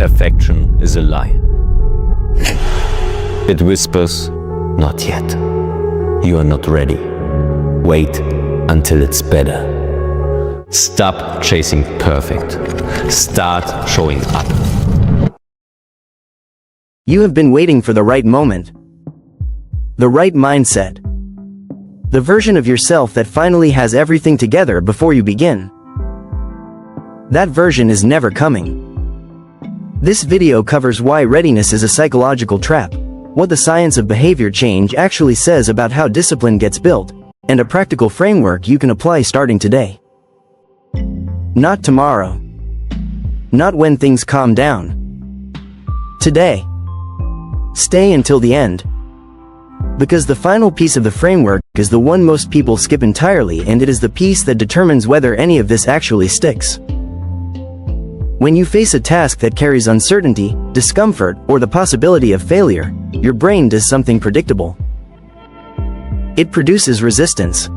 Perfection is a lie. It whispers, "Not yet. You are not ready. Wait until it's better." Stop chasing perfect. Start showing up. You have been waiting for the right moment, the right mindset, the version of yourself that finally has everything together before you begin. That version is never coming. This video covers why readiness is a psychological trap, what the science of behavior change actually says about how discipline gets built, and a practical framework you can apply starting today. Not tomorrow. Not when things calm down. Today. Stay until the end. Because the final piece of the framework is the one most people skip entirely, and it is the piece that determines whether any of this actually sticks. When you face a task that carries uncertainty, discomfort, or the possibility of failure, your brain does something predictable. It produces resistance.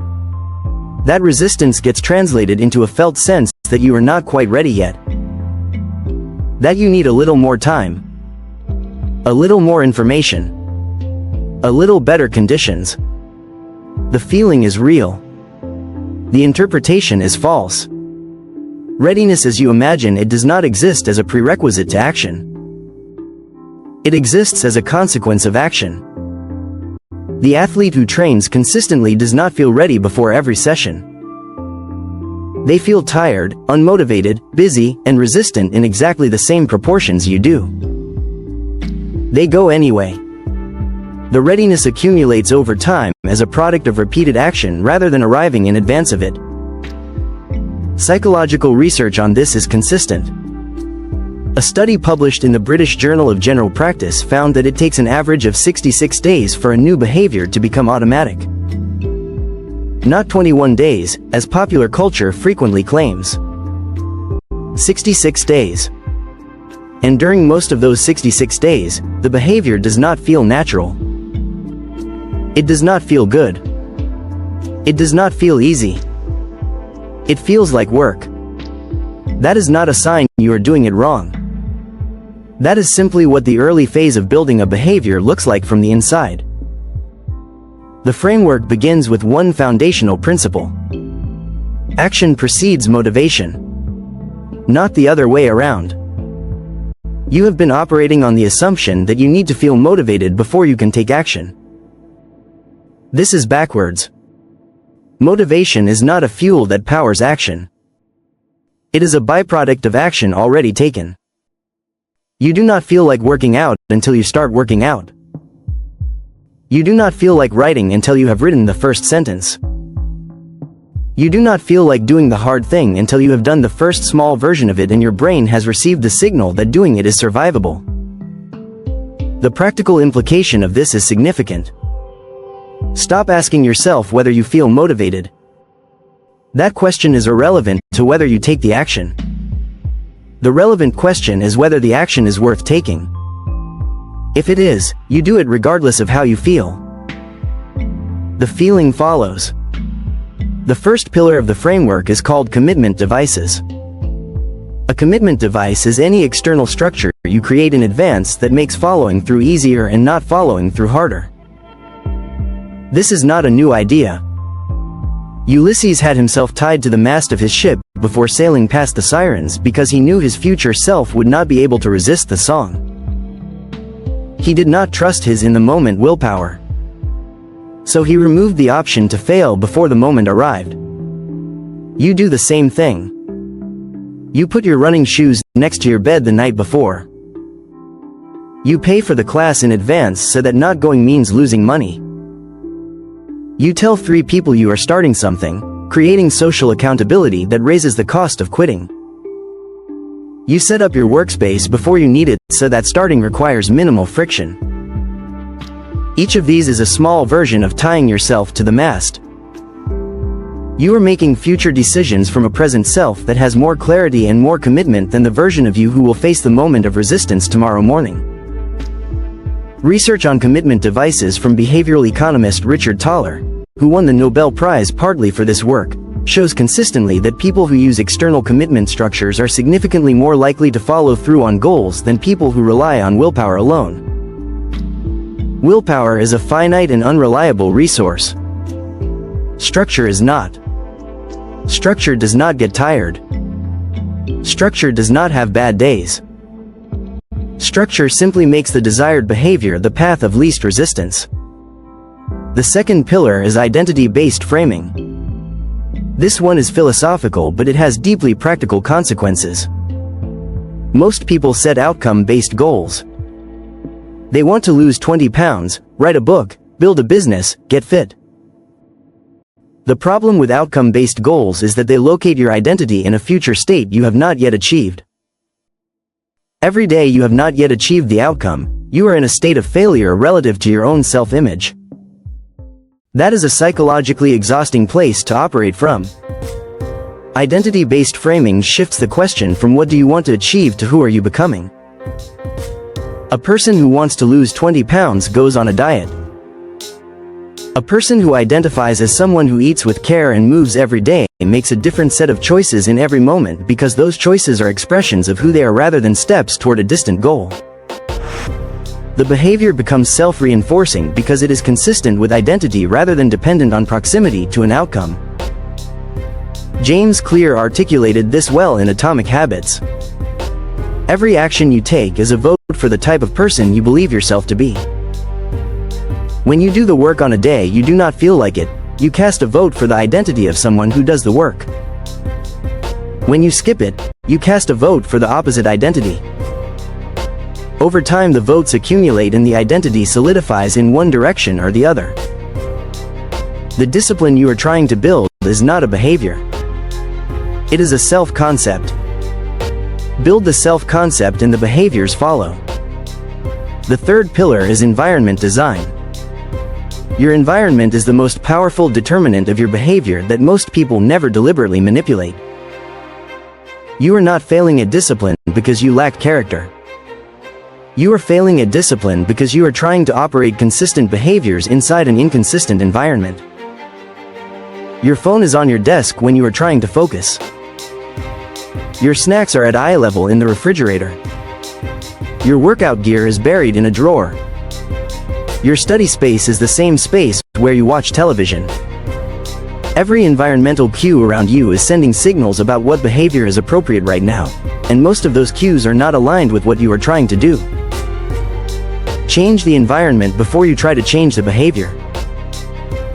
That resistance gets translated into a felt sense that you are not quite ready yet. That you need a little more time. A little more information. A little better conditions. The feeling is real. The interpretation is false. Readiness as you imagine it does not exist as a prerequisite to action. It exists as a consequence of action. The athlete who trains consistently does not feel ready before every session. They feel tired, unmotivated, busy, and resistant in exactly the same proportions you do. They go anyway. The readiness accumulates over time as a product of repeated action rather than arriving in advance of it. Psychological research on this is consistent. A study published in the British Journal of General Practice found that it takes an average of 66 days for a new behavior to become automatic. Not 21 days, as popular culture frequently claims. 66 days. And during most of those 66 days, the behavior does not feel natural. It does not feel good. It does not feel easy. It feels like work. That is not a sign you are doing it wrong. That is simply what the early phase of building a behavior looks like from the inside. The framework begins with one foundational principle. Action precedes motivation. Not the other way around. You have been operating on the assumption that you need to feel motivated before you can take action. This is backwards. Motivation is not a fuel that powers action. It is a byproduct of action already taken. You do not feel like working out until you start working out. You do not feel like writing until you have written the first sentence. You do not feel like doing the hard thing until you have done the first small version of it and your brain has received the signal that doing it is survivable. The practical implication of this is significant. Stop asking yourself whether you feel motivated. That question is irrelevant to whether you take the action. The relevant question is whether the action is worth taking. If it is, you do it regardless of how you feel. The feeling follows. The first pillar of the framework is called commitment devices. A commitment device is any external structure you create in advance that makes following through easier and not following through harder. This is not a new idea. Ulysses had himself tied to the mast of his ship before sailing past the sirens because he knew his future self would not be able to resist the song. He did not trust his in-the-moment willpower. So he removed the option to fail before the moment arrived. You do the same thing. You put your running shoes next to your bed the night before. You pay for the class in advance so that not going means losing money. You tell 3 people you are starting something, creating social accountability that raises the cost of quitting. You set up your workspace before you need it so that starting requires minimal friction. Each of these is a small version of tying yourself to the mast. You are making future decisions from a present self that has more clarity and more commitment than the version of you who will face the moment of resistance tomorrow morning. Research on commitment devices from behavioral economist Richard Thaler, who won the Nobel Prize partly for this work, shows consistently that people who use external commitment structures are significantly more likely to follow through on goals than people who rely on willpower alone. Willpower is a finite and unreliable resource. Structure is not. Structure does not get tired. Structure does not have bad days. Structure simply makes the desired behavior the path of least resistance. The second pillar is identity-based framing. This one is philosophical, but it has deeply practical consequences. Most people set outcome-based goals. They want to lose 20 pounds, write a book, build a business, get fit. The problem with outcome-based goals is that they locate your identity in a future state you have not yet achieved. Every day you have not yet achieved the outcome, you are in a state of failure relative to your own self-image. That is a psychologically exhausting place to operate from. Identity-based framing shifts the question from what do you want to achieve to who are you becoming. A person who wants to lose 20 pounds goes on a diet. A person who identifies as someone who eats with care and moves every day makes a different set of choices in every moment because those choices are expressions of who they are rather than steps toward a distant goal. The behavior becomes self-reinforcing because it is consistent with identity rather than dependent on proximity to an outcome. James Clear articulated this well in Atomic Habits. Every action you take is a vote for the type of person you believe yourself to be. When you do the work on a day you do not feel like it, you cast a vote for the identity of someone who does the work. When you skip it, you cast a vote for the opposite identity. Over time the votes accumulate and the identity solidifies in one direction or the other. The discipline you are trying to build is not a behavior. It is a self-concept. Build the self-concept and the behaviors follow. The third pillar is environment design. Your environment is the most powerful determinant of your behavior that most people never deliberately manipulate. You are not failing at discipline because you lack character. You are failing at discipline because you are trying to operate consistent behaviors inside an inconsistent environment. Your phone is on your desk when you are trying to focus. Your snacks are at eye level in the refrigerator. Your workout gear is buried in a drawer. Your study space is the same space where you watch television. Every environmental cue around you is sending signals about what behavior is appropriate right now, and most of those cues are not aligned with what you are trying to do. Change the environment before you try to change the behavior.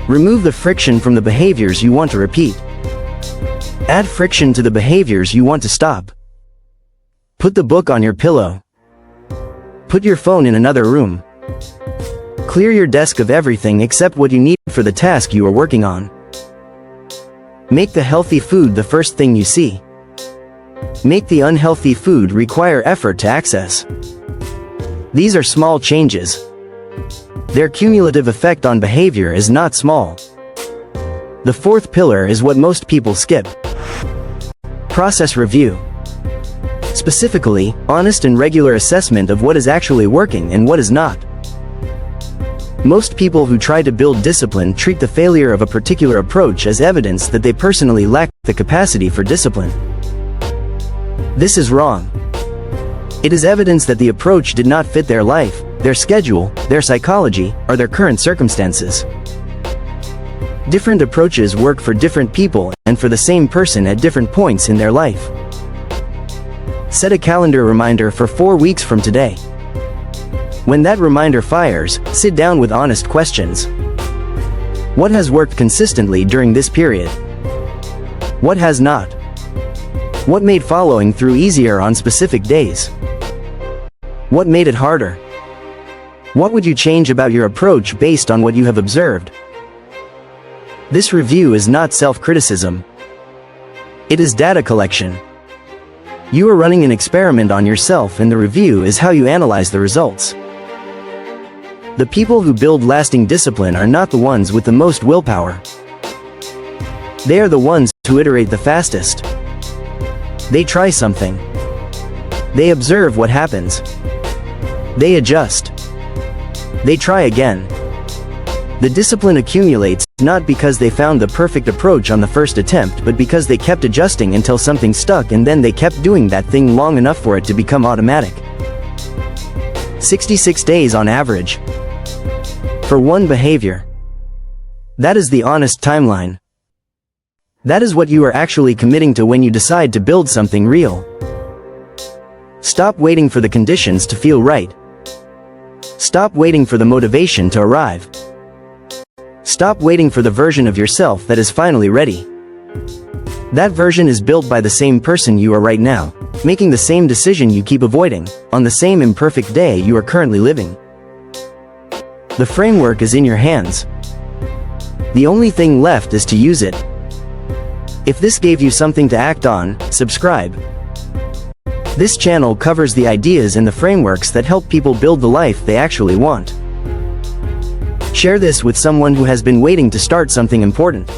Remove the friction from the behaviors you want to repeat. Add friction to the behaviors you want to stop. Put the book on your pillow. Put your phone in another room. Clear your desk of everything except what you need for the task you are working on. Make the healthy food the first thing you see. Make the unhealthy food require effort to access. These are small changes. Their cumulative effect on behavior is not small. The fourth pillar is what most people skip. Process review. Specifically, honest and regular assessment of what is actually working and what is not. Most people who try to build discipline treat the failure of a particular approach as evidence that they personally lack the capacity for discipline. This is wrong. It is evidence that the approach did not fit their life, their schedule, their psychology, or their current circumstances. Different approaches work for different people and for the same person at different points in their life. Set a calendar reminder for 4 weeks from today. When that reminder fires, sit down with honest questions. What has worked consistently during this period? What has not? What made following through easier on specific days? What made it harder? What would you change about your approach based on what you have observed? This review is not self-criticism. It is data collection. You are running an experiment on yourself and the review is how you analyze the results. The people who build lasting discipline are not the ones with the most willpower. They are the ones who iterate the fastest. They try something. They observe what happens. They adjust. They try again. The discipline accumulates, not because they found the perfect approach on the first attempt, but because they kept adjusting until something stuck, and then they kept doing that thing long enough for it to become automatic. 66 days on average. For one behavior. That is the honest timeline. That is what you are actually committing to when you decide to build something real. Stop waiting for the conditions to feel right. Stop waiting for the motivation to arrive. Stop waiting for the version of yourself that is finally ready. That version is built by the same person you are right now, making the same decision you keep avoiding, on the same imperfect day you are currently living. The framework is in your hands. The only thing left is to use it. If this gave you something to act on, subscribe. This channel covers the ideas and the frameworks that help people build the life they actually want. Share this with someone who has been waiting to start something important.